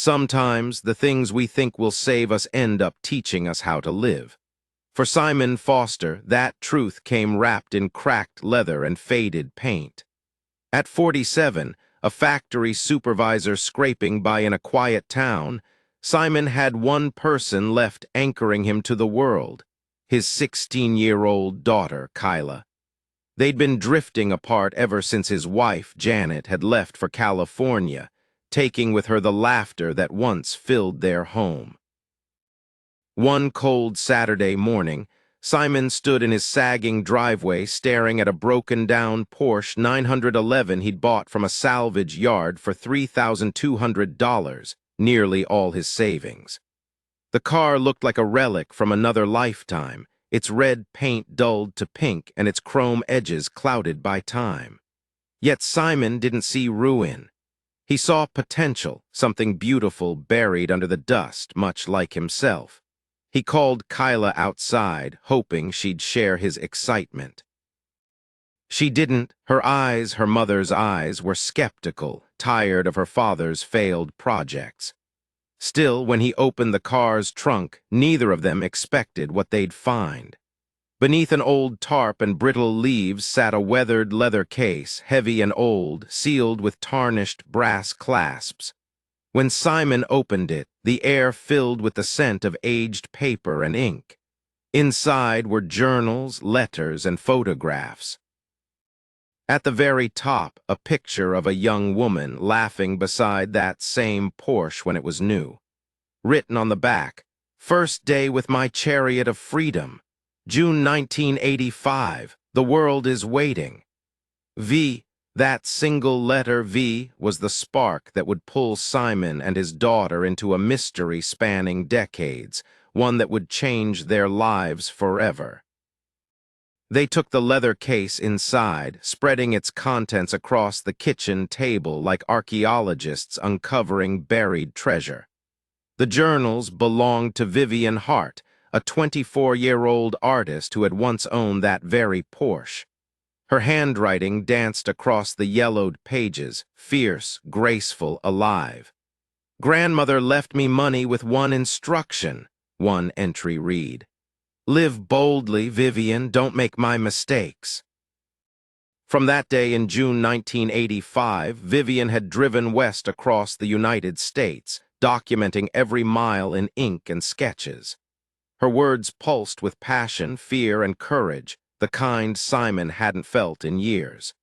Sometimes the things we think will save us end up teaching us how to live. For Simon Foster, that truth came wrapped in cracked leather and faded paint. At 47, a factory supervisor scraping by in a quiet town, Simon had one person left anchoring him to the world, his 16-year-old daughter, Kyla. They'd been drifting apart ever since his wife, Janet, had left for California, taking with her the laughter that once filled their home. One cold Saturday morning, Simon stood in his sagging driveway staring at a broken-down Porsche 911 he'd bought from a salvage yard for $3,200, nearly all his savings. The car looked like a relic from another lifetime, its red paint dulled to pink and its chrome edges clouded by time. Yet Simon didn't see ruin. He saw potential, something beautiful buried under the dust, much like himself. He called Kyla outside, hoping she'd share his excitement. She didn't. Her eyes, her mother's eyes, were skeptical, tired of her father's failed projects. Still, when he opened the car's trunk, neither of them expected what they'd find. Beneath an old tarp and brittle leaves sat a weathered leather case, heavy and old, sealed with tarnished brass clasps. When Simon opened it, the air filled with the scent of aged paper and ink. Inside were journals, letters, and photographs. At the very top, a picture of a young woman laughing beside that same Porsche when it was new. Written on the back, "First day with my chariot of freedom. June 1985, the world is waiting." V, that single letter V, was the spark that would pull Simon and his daughter into a mystery spanning decades, one that would change their lives forever. They took the leather case inside, spreading its contents across the kitchen table like archaeologists uncovering buried treasure. The journals belonged to Vivien Hart, a 24-year-old artist who had once owned that very Porsche. Her handwriting danced across the yellowed pages, fierce, graceful, alive. "Grandmother left me money with one instruction," one entry read. "Live boldly, Vivien, don't make my mistakes." From that day in June 1985, Vivien had driven west across the United States, documenting every mile in ink and sketches. Her words pulsed with passion, fear, and courage, the kind Simon hadn't felt in years.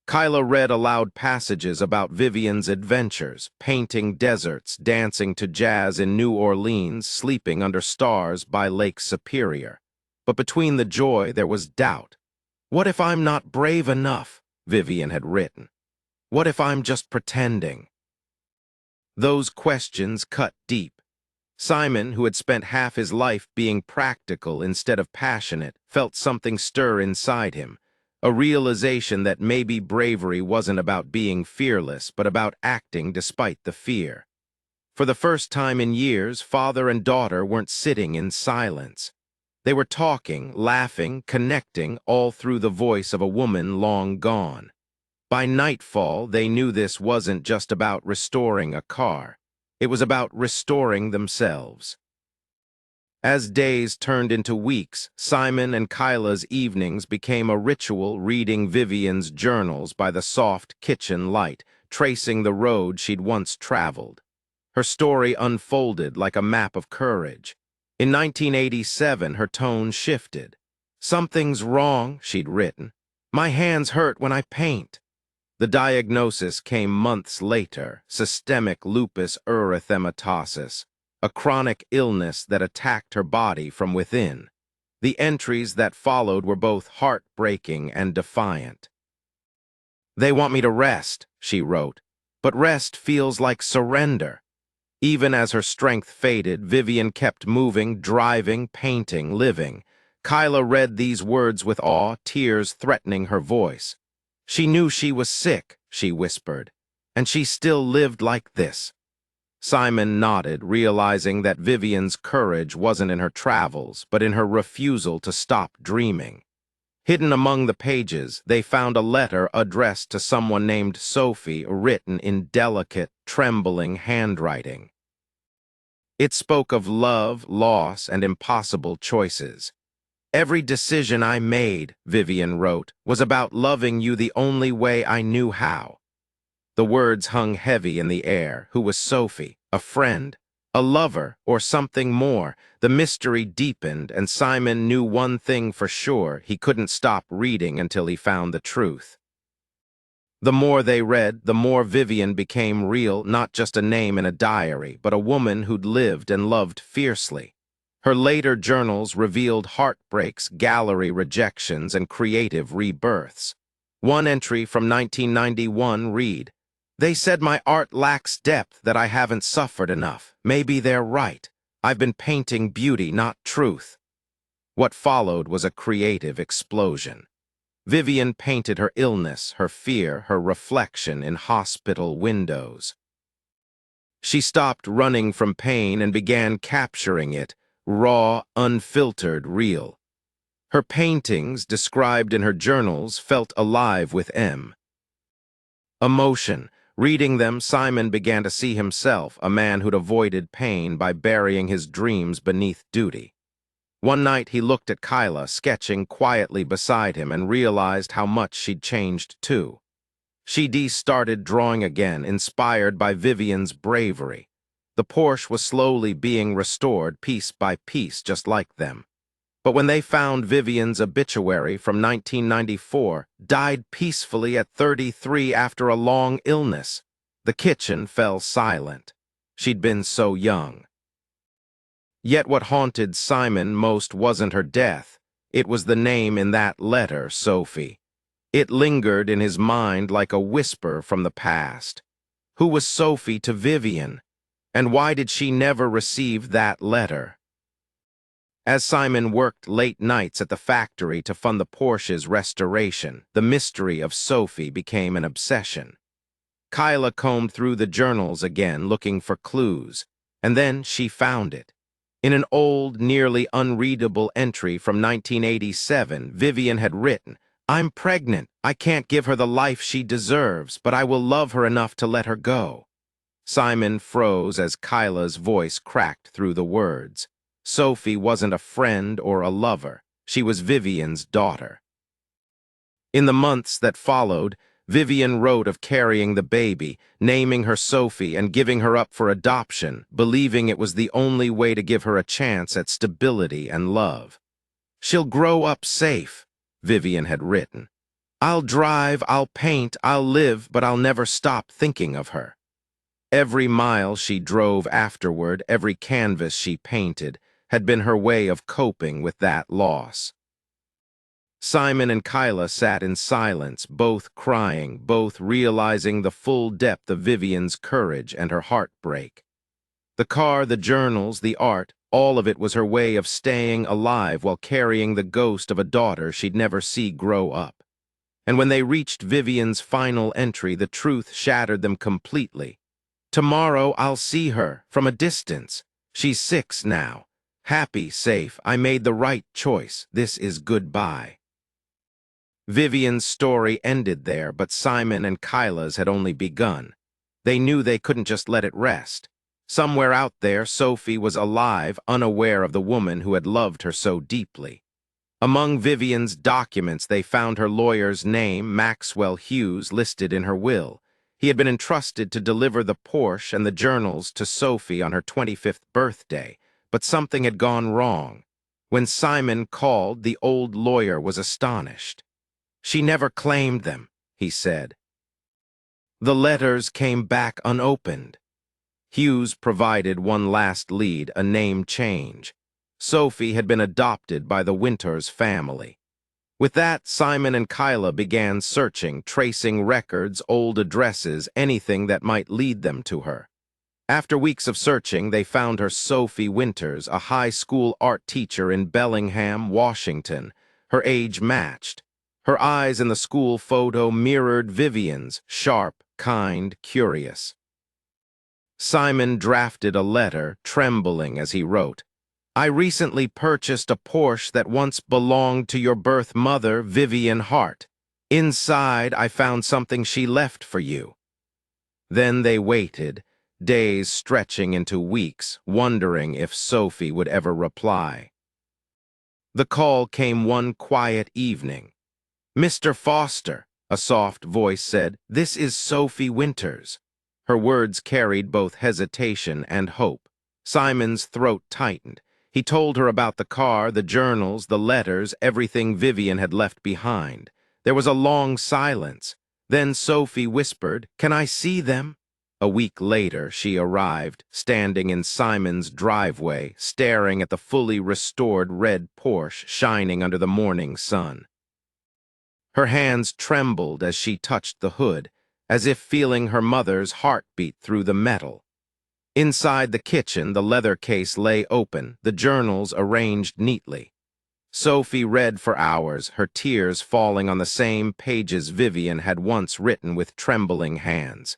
Kyla read aloud passages about Vivien's adventures, painting deserts, dancing to jazz in New Orleans, sleeping under stars by Lake Superior. But between the joy there was doubt. "What if I'm not brave enough?" Vivien had written. "What if I'm just pretending?" Those questions cut deep. Simon, who had spent half his life being practical instead of passionate, felt something stir inside him, a realization that maybe bravery wasn't about being fearless, but about acting despite the fear. For the first time in years, father and daughter weren't sitting in silence. They were talking, laughing, connecting, all through the voice of a woman long gone. By nightfall, they knew this wasn't just about restoring a car. It was about restoring themselves. As days turned into weeks, Simon and Kyla's evenings became a ritual, reading Vivien's journals by the soft kitchen light, tracing the road she'd once traveled. Her story unfolded like a map of courage. In 1987, her tone shifted. "Something's wrong," she'd written. "My hands hurt when I paint." The diagnosis came months later: systemic lupus erythematosus, a chronic illness that attacked her body from within. The entries that followed were both heartbreaking and defiant. "They want me to rest," she wrote, "but rest feels like surrender." Even as her strength faded, Vivien kept moving, driving, painting, living. Kyla read these words with awe, tears threatening her voice. She knew she was sick, she whispered, and she still lived like this. Simon nodded, realizing that Vivien's courage wasn't in her travels, but in her refusal to stop dreaming. Hidden among the pages, they found a letter addressed to someone named Sophie, written in delicate, trembling handwriting. It spoke of love, loss, and impossible choices. Every decision I made, Vivien wrote, was about loving you the only way I knew how. The words hung heavy in the air. Who was Sophie? A friend? A lover? Or something more? The mystery deepened, and Simon knew one thing for sure: he couldn't stop reading until he found the truth. The more they read, the more Vivien became real, not just a name in a diary, but a woman who'd lived and loved fiercely. Her later journals revealed heartbreaks, gallery rejections, and creative rebirths. One entry from 1991 read, "They said my art lacks depth, that I haven't suffered enough. Maybe they're right. I've been painting beauty, not truth." What followed was a creative explosion. Vivien painted her illness, her fear, her reflection in hospital windows. She stopped running from pain and began capturing it, raw, unfiltered, real. Her paintings, described in her journals, felt alive with emotion. Reading them, Simon began to see himself, a man who'd avoided pain by burying his dreams beneath duty. One night he looked at Kyla, sketching quietly beside him, and realized how much she'd changed too. She started drawing again, inspired by Vivien's bravery. The Porsche was slowly being restored piece by piece, just like them. But when they found Vivien's obituary from 1994, died peacefully at 33 after a long illness, the kitchen fell silent. She'd been so young. Yet what haunted Simon most wasn't her death. It was the name in that letter, Sophie. It lingered in his mind like a whisper from the past. Who was Sophie to Vivien? And why did she never receive that letter? As Simon worked late nights at the factory to fund the Porsche's restoration, the mystery of Sophie became an obsession. Kyla combed through the journals again, looking for clues, and then she found it. In an old, nearly unreadable entry from 1987, Vivien had written, "I'm pregnant. I can't give her the life she deserves, but I will love her enough to let her go." Simon froze as Kyla's voice cracked through the words. Sophie wasn't a friend or a lover. She was Vivien's daughter. In the months that followed, Vivien wrote of carrying the baby, naming her Sophie, and giving her up for adoption, believing it was the only way to give her a chance at stability and love. "She'll grow up safe," Vivien had written. "I'll drive, I'll paint, I'll live, but I'll never stop thinking of her." Every mile she drove afterward, every canvas she painted, had been her way of coping with that loss. Simon and Kyla sat in silence, both crying, both realizing the full depth of Vivien's courage and her heartbreak. The car, the journals, the art, all of it was her way of staying alive while carrying the ghost of a daughter she'd never see grow up. And when they reached Vivien's final entry, the truth shattered them completely. "Tomorrow I'll see her, from a distance. She's 6 now. Happy, safe. I made the right choice. This is goodbye." Vivien's story ended there, but Simon and Kyla's had only begun. They knew they couldn't just let it rest. Somewhere out there, Sophie was alive, unaware of the woman who had loved her so deeply. Among Vivien's documents, they found her lawyer's name, Maxwell Hughes, listed in her will. He had been entrusted to deliver the Porsche and the journals to Sophie on her 25th birthday, but something had gone wrong. When Simon called, the old lawyer was astonished. "She never claimed them," he said. The letters came back unopened. Hughes provided one last lead, a name change. Sophie had been adopted by the Winters family. With that, Simon and Kyla began searching, tracing records, old addresses, anything that might lead them to her. After weeks of searching, they found her Sophie Winters, a high school art teacher in Bellingham, Washington. Her age matched. Her eyes in the school photo mirrored Vivien's, sharp, kind, curious. Simon drafted a letter, trembling as he wrote, "I recently purchased a Porsche that once belonged to your birth mother, Vivien Hart. Inside, I found something she left for you." Then they waited, days stretching into weeks, wondering if Sophie would ever reply. The call came one quiet evening. "Mr. Foster," a soft voice said, "this is Sophie Winters." Her words carried both hesitation and hope. Simon's throat tightened. He told her about the car, the journals, the letters, everything Vivien had left behind. There was a long silence. Then Sophie whispered, "Can I see them?" A week later, she arrived, standing in Simon's driveway, staring at the fully restored red Porsche shining under the morning sun. Her hands trembled as she touched the hood, as if feeling her mother's heartbeat through the metal. Inside the kitchen, the leather case lay open, the journals arranged neatly. Sophie read for hours, her tears falling on the same pages Vivien had once written with trembling hands.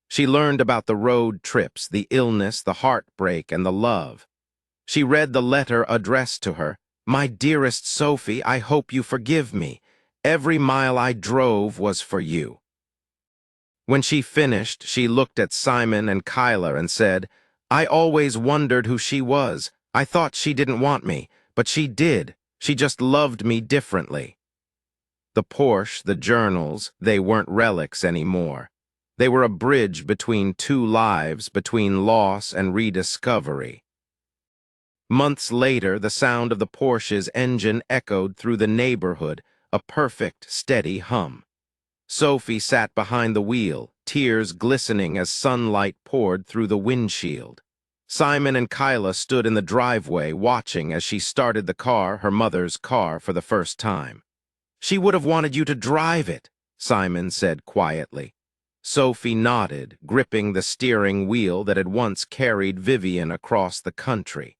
She learned about the road trips, the illness, the heartbreak, and the love. She read the letter addressed to her. "My dearest Sophie, I hope you forgive me. Every mile I drove was for you." When she finished, she looked at Simon and Kyla and said, "I always wondered who she was. I thought she didn't want me, but she did. She just loved me differently." The Porsche, the journals, they weren't relics anymore. They were a bridge between two lives, between loss and rediscovery. Months later, the sound of the Porsche's engine echoed through the neighborhood, a perfect, steady hum. Sophie sat behind the wheel, tears glistening as sunlight poured through the windshield. Simon and Kyla stood in the driveway, watching as she started the car, her mother's car, for the first time. "She would have wanted you to drive it," Simon said quietly. Sophie nodded, gripping the steering wheel that had once carried Vivien across the country.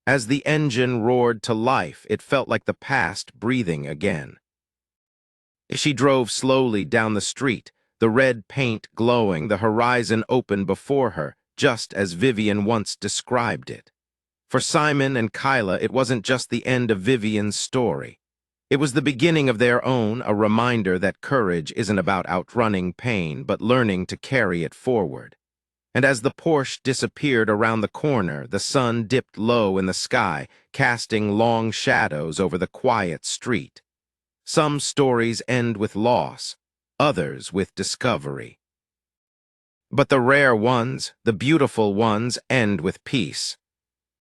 As the engine roared to life, it felt like the past breathing again. She drove slowly down the street, the red paint glowing, the horizon open before her, just as Vivien once described it. For Simon and Kyla, it wasn't just the end of Vivien's story. It was the beginning of their own, a reminder that courage isn't about outrunning pain, but learning to carry it forward. And as the Porsche disappeared around the corner, the sun dipped low in the sky, casting long shadows over the quiet street. Some stories end with loss, others with discovery. But the rare ones, the beautiful ones, end with peace.